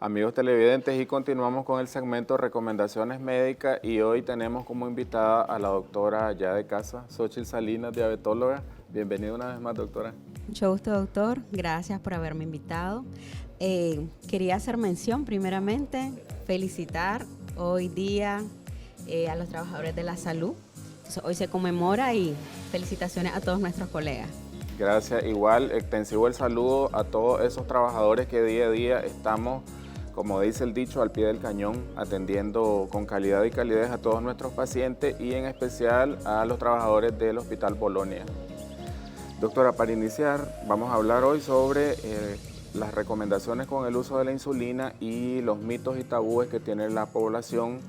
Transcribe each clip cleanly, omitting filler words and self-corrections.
Amigos televidentes, y continuamos con el segmento Recomendaciones Médicas y hoy tenemos como invitada a la doctora ya de casa, Xochitl Salinas, diabetóloga. Bienvenida una vez más, doctora. Mucho gusto, doctor. Gracias por haberme invitado. Quería hacer mención primeramente, felicitar hoy día a los trabajadores de la salud. Entonces, hoy se conmemora y felicitaciones a todos nuestros colegas. Gracias. Igual, extensivo el saludo a todos esos trabajadores que día a día estamos, como dice el dicho, al pie del cañón, atendiendo con calidad y calidez a todos nuestros pacientes y en especial a los trabajadores del Hospital Bolonia. Doctora, para iniciar, vamos a hablar hoy sobre las recomendaciones con el uso de la insulina y los mitos y tabúes que tiene la población.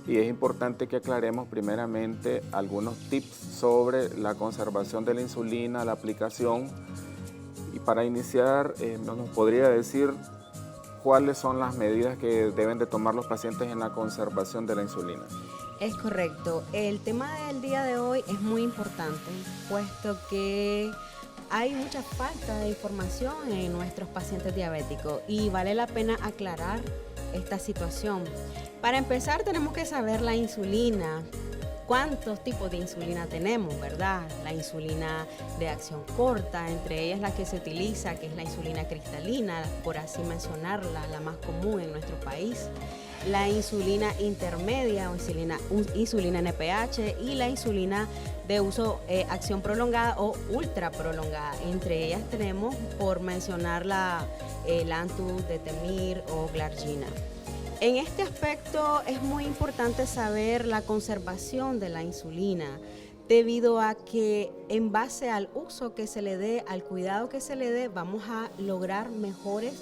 Y es importante que aclaremos primeramente algunos tips sobre la conservación de la insulina, la aplicación. Y para iniciar, ¿nos podría decir cuáles son las medidas que deben de tomar los pacientes en la conservación de la insulina? Es correcto. El tema del día de hoy es muy importante, puesto que hay mucha falta de información en nuestros pacientes diabéticos y vale la pena aclarar esta situación. Para empezar, tenemos que saber la insulina, cuántos tipos de insulina tenemos, ¿verdad? La insulina de acción corta, entre ellas la que se utiliza, que es la insulina cristalina, por así mencionarla, la más común en nuestro país. La insulina intermedia o insulina NPH y la insulina de uso acción prolongada o ultra prolongada. Entre ellas tenemos, por mencionar, la Lantus, Detemir o Glargina. En este aspecto es muy importante saber la conservación de la insulina, debido a que en base al uso que se le dé, al cuidado que se le dé, vamos a lograr mejores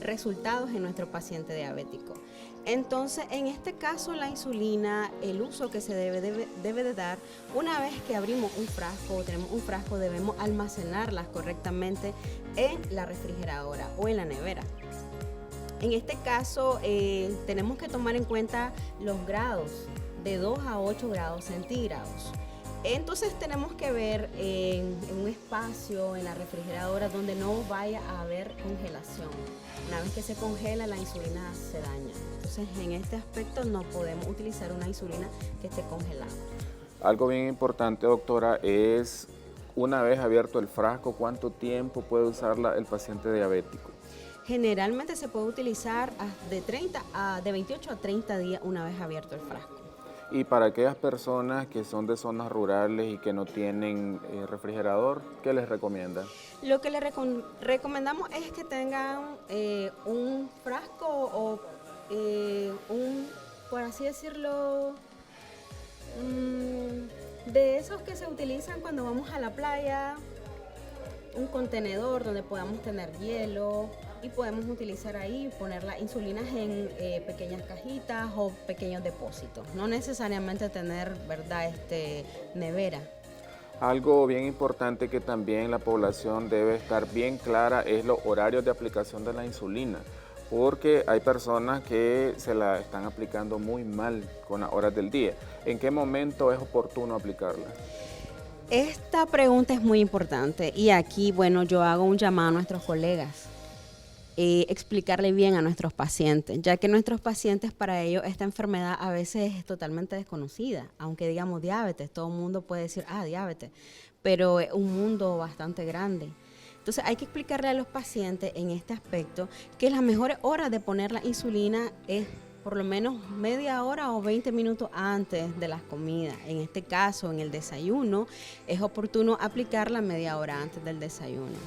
resultados en nuestro paciente diabético. Entonces, en este caso, la insulina, el uso que se debe de dar, una vez que abrimos un frasco o tenemos un frasco, debemos almacenarlas correctamente en la refrigeradora o en la nevera. En este caso, tenemos que tomar en cuenta los grados, de 2 a 8 grados centígrados. Entonces tenemos que ver en un espacio en la refrigeradora donde no vaya a haber congelación. Una vez que se congela, la insulina se daña. Entonces, en este aspecto no podemos utilizar una insulina que esté congelada. Algo bien importante, doctora, es una vez abierto el frasco, ¿cuánto tiempo puede usarla el paciente diabético? Generalmente se puede utilizar de 28 a 30 días una vez abierto el frasco. Y para aquellas personas que son de zonas rurales y que no tienen refrigerador, ¿qué les recomienda? Lo que les recomendamos es que tengan un frasco o por así decirlo, de esos que se utilizan cuando vamos a la playa, un contenedor donde podamos tener hielo y podemos utilizar ahí, poner las insulinas en pequeñas cajitas o pequeños depósitos. No necesariamente tener, ¿verdad?, nevera. Algo bien importante que también la población debe estar bien clara es los horarios de aplicación de la insulina, porque hay personas que se la están aplicando muy mal con las horas del día. ¿En qué momento es oportuno aplicarla? Esta pregunta es muy importante y aquí, bueno, yo hago un llamado a nuestros colegas. Explicarle bien a nuestros pacientes, ya que nuestros pacientes, para ellos esta enfermedad a veces es totalmente desconocida, aunque digamos diabetes, todo el mundo puede decir, diabetes, pero es un mundo bastante grande. Entonces hay que explicarle a los pacientes en este aspecto que las mejores horas de poner la insulina es por lo menos media hora o 20 minutos antes de las comidas. En este caso, en el desayuno, es oportuno aplicarla media hora antes del desayuno.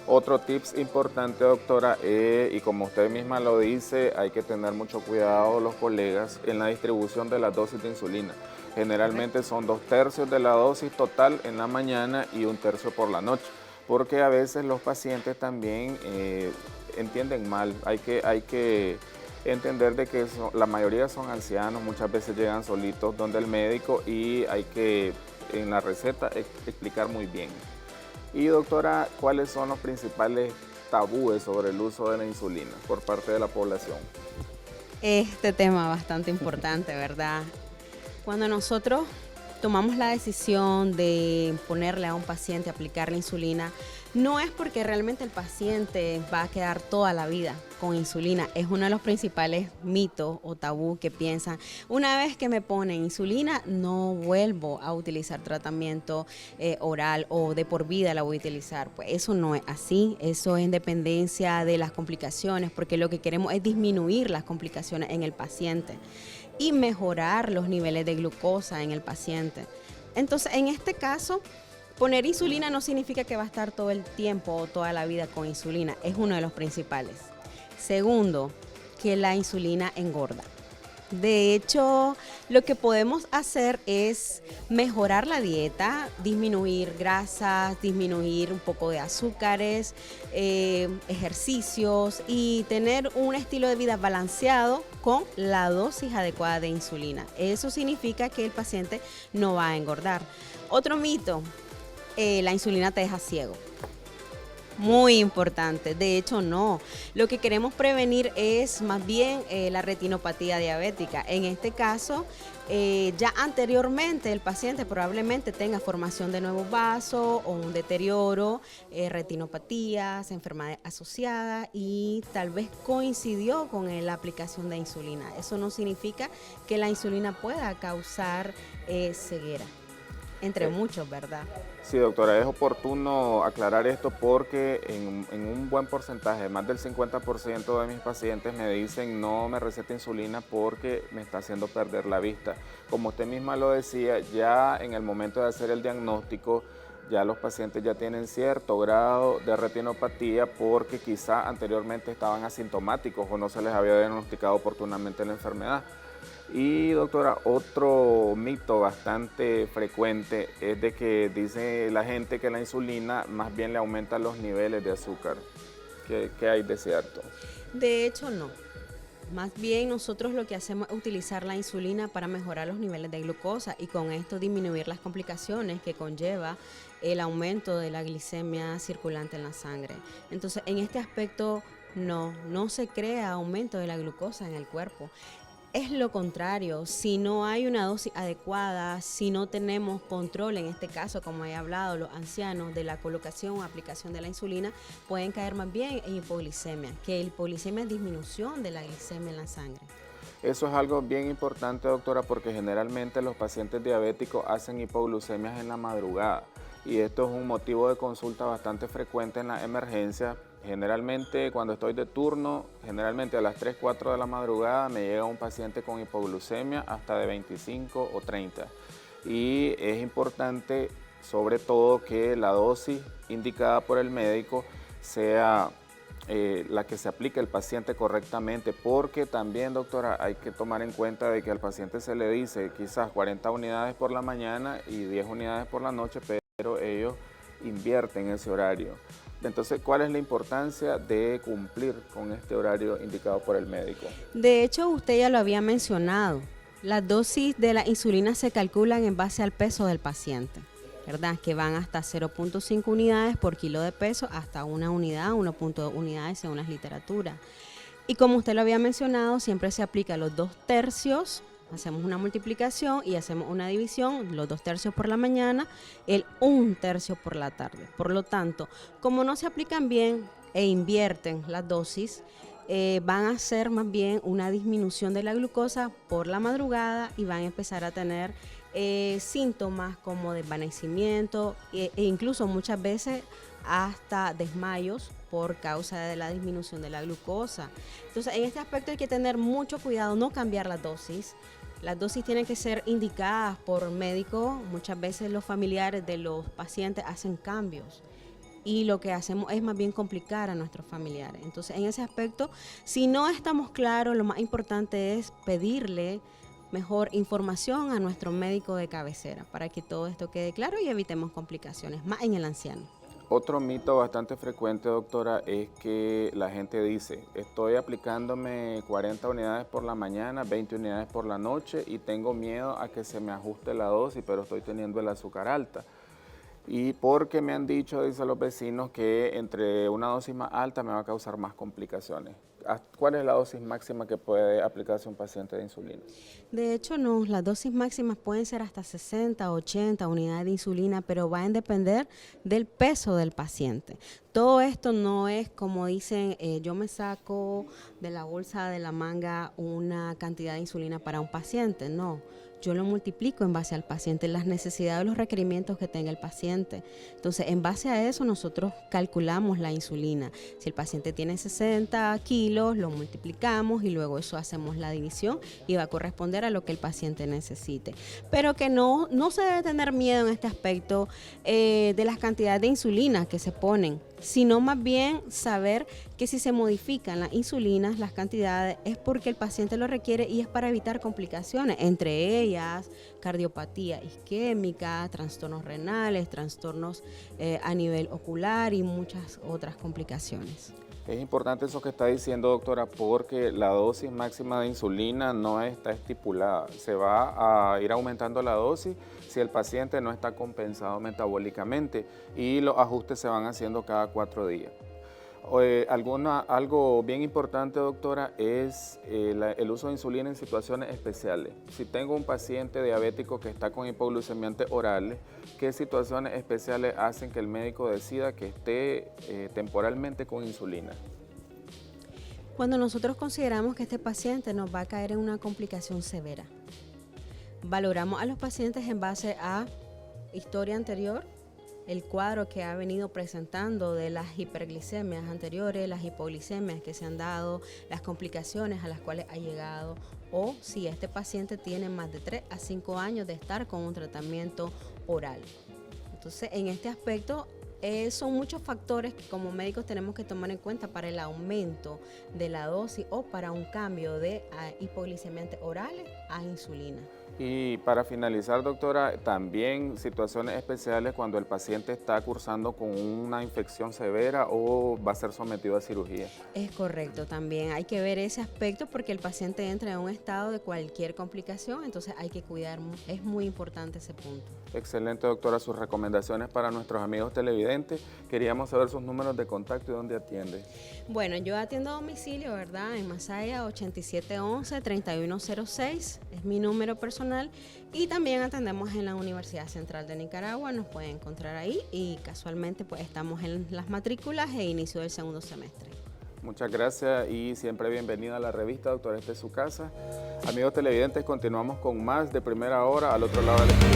Otro tips importante, doctora, y como usted misma lo dice, hay que tener mucho cuidado los colegas en la distribución de las dosis de insulina. Generalmente son 2/3 de la dosis total en la mañana y 1/3 por la noche, porque a veces los pacientes también entienden mal. Hay que entender de que la mayoría son ancianos, muchas veces llegan solitos donde el médico y hay que en la receta explicar muy bien. Y doctora, ¿cuáles son los principales tabúes sobre el uso de la insulina por parte de la población? Este tema bastante importante, ¿verdad? Cuando nosotros tomamos la decisión de ponerle a un paciente, aplicar la insulina, No es porque realmente el paciente va a quedar toda la vida con insulina. Es uno de los principales mitos o tabú que piensan, una vez que me ponen insulina, no vuelvo a utilizar tratamiento oral o de por vida la voy a utilizar. Pues eso no es así, eso es en dependencia de las complicaciones, porque lo que queremos es disminuir las complicaciones en el paciente y mejorar los niveles de glucosa en el paciente. Entonces, en este caso, poner insulina no significa que va a estar todo el tiempo o toda la vida con insulina, es uno de los principales. Segundo, que la insulina engorda. De hecho, lo que podemos hacer es mejorar la dieta, disminuir grasas, disminuir un poco de azúcares, ejercicios y tener un estilo de vida balanceado con la dosis adecuada de insulina. Eso significa que el paciente no va a engordar. Otro mito, la insulina te deja ciego. Muy importante, de hecho no. Lo que queremos prevenir es más bien la retinopatía diabética. En este caso, ya anteriormente el paciente probablemente tenga formación de nuevos vasos o un deterioro, retinopatías, enfermedades asociadas y tal vez coincidió con la aplicación de insulina. Eso no significa que la insulina pueda causar ceguera. Entre muchos, ¿verdad? Sí, doctora, es oportuno aclarar esto porque en un buen porcentaje, más del 50% de mis pacientes me dicen no me receta insulina porque me está haciendo perder la vista. Como usted misma lo decía, ya en el momento de hacer el diagnóstico, ya los pacientes ya tienen cierto grado de retinopatía porque quizá anteriormente estaban asintomáticos o no se les había diagnosticado oportunamente la enfermedad. Y doctora, otro mito bastante frecuente es de que dice la gente que la insulina más bien le aumenta los niveles de azúcar. ¿Qué hay de cierto? De hecho, no. Más bien nosotros lo que hacemos es utilizar la insulina para mejorar los niveles de glucosa y con esto disminuir las complicaciones que conlleva el aumento de la glicemia circulante en la sangre. Entonces, en este aspecto no se crea aumento de la glucosa en el cuerpo. Es lo contrario, si no hay una dosis adecuada, si no tenemos control, en este caso, como he hablado, los ancianos, de la colocación o aplicación de la insulina, pueden caer más bien en hipoglicemia, que el hipoglicemia es disminución de la glicemia en la sangre. Eso es algo bien importante, doctora, porque generalmente los pacientes diabéticos hacen hipoglucemias en la madrugada y esto es un motivo de consulta bastante frecuente en la emergencia. Generalmente cuando estoy de turno, generalmente a las 3, 4 de la madrugada me llega un paciente con hipoglucemia hasta de 25 o 30 y es importante sobre todo que la dosis indicada por el médico sea la que se aplique el paciente correctamente, porque también, doctora, hay que tomar en cuenta de que al paciente se le dice quizás 40 unidades por la mañana y 10 unidades por la noche, pero ellos invierten ese horario. Entonces, ¿cuál es la importancia de cumplir con este horario indicado por el médico? De hecho, usted ya lo había mencionado, las dosis de la insulina se calculan en base al peso del paciente, ¿verdad? Que van hasta 0.5 unidades por kilo de peso hasta 1 unidad, 1.2 unidades según las literaturas. Y como usted lo había mencionado, siempre se aplica los 2/3, hacemos una multiplicación y hacemos una división, los 2/3 por la mañana, el 1/3 por la tarde. Por lo tanto, como no se aplican bien e invierten las dosis, van a hacer más bien una disminución de la glucosa por la madrugada y van a empezar a tener síntomas como desvanecimiento e incluso muchas veces hasta desmayos por causa de la disminución de la glucosa. Entonces, en este aspecto hay que tener mucho cuidado, no cambiar las dosis. Las dosis tienen que ser indicadas por médico. Muchas veces los familiares de los pacientes hacen cambios y lo que hacemos es más bien complicar a nuestros familiares. Entonces, en ese aspecto, si no estamos claros, lo más importante es pedirle mejor información a nuestro médico de cabecera para que todo esto quede claro y evitemos complicaciones, más en el anciano. Otro mito bastante frecuente, doctora, es que la gente dice, estoy aplicándome 40 unidades por la mañana, 20 unidades por la noche y tengo miedo a que se me ajuste la dosis, pero estoy teniendo el azúcar alta. y porque me han dicho, dicen los vecinos, que entre una dosis más alta me va a causar más complicaciones. ¿Cuál es la dosis máxima que puede aplicarse un paciente de insulina? De hecho, no, las dosis máximas pueden ser hasta 60, 80 unidades de insulina, pero va a depender del peso del paciente. Todo esto no es como dicen, yo me saco de la bolsa de la manga una cantidad de insulina para un paciente, no. Yo lo multiplico en base al paciente, las necesidades, los requerimientos que tenga el paciente. Entonces, en base a eso, nosotros calculamos la insulina. Si el paciente tiene 60 kilos, lo multiplicamos y luego eso hacemos la división y va a corresponder a lo que el paciente necesite. Pero que no se debe tener miedo en este aspecto de las cantidades de insulina que se ponen, sino más bien saber que si se modifican las insulinas, las cantidades, es porque el paciente lo requiere y es para evitar complicaciones, entre ellas cardiopatía isquémica, trastornos renales, trastornos a nivel ocular y muchas otras complicaciones. Es importante eso que está diciendo, doctora, porque la dosis máxima de insulina no está estipulada. Se va a ir aumentando la dosis si el paciente no está compensado metabólicamente y los ajustes se van haciendo cada 4 días. Algo bien importante, doctora, es el uso de insulina en situaciones especiales. Si tengo un paciente diabético que está con hipoglucemiantes orales, ¿qué situaciones especiales hacen que el médico decida que esté temporalmente con insulina? Cuando nosotros consideramos que este paciente nos va a caer en una complicación severa, valoramos a los pacientes en base a historia anterior, el cuadro que ha venido presentando de las hiperglicemias anteriores, las hipoglicemias que se han dado, las complicaciones a las cuales ha llegado, o si este paciente tiene más de 3 a 5 años de estar con un tratamiento oral. Entonces, en este aspecto, son muchos factores que como médicos tenemos que tomar en cuenta para el aumento de la dosis o para un cambio de hipoglicemiantes orales a insulina. Y para finalizar, doctora, también situaciones especiales cuando el paciente está cursando con una infección severa o va a ser sometido a cirugía. Es correcto, también hay que ver ese aspecto porque el paciente entra en un estado de cualquier complicación, entonces hay que cuidar, es muy importante ese punto. Excelente, doctora, sus recomendaciones para nuestros amigos televidentes. Queríamos saber sus números de contacto y dónde atiende. Bueno, yo atiendo a domicilio, ¿verdad? En Masaya, 8711-3106, es mi número personal. Y también atendemos en la Universidad Central de Nicaragua, nos pueden encontrar ahí y casualmente pues estamos en las matrículas e inicio del segundo semestre. Muchas gracias y siempre bienvenida a la revista, doctora, esta es su casa. Amigos televidentes, continuamos con más de Primera Hora al otro lado del estudio.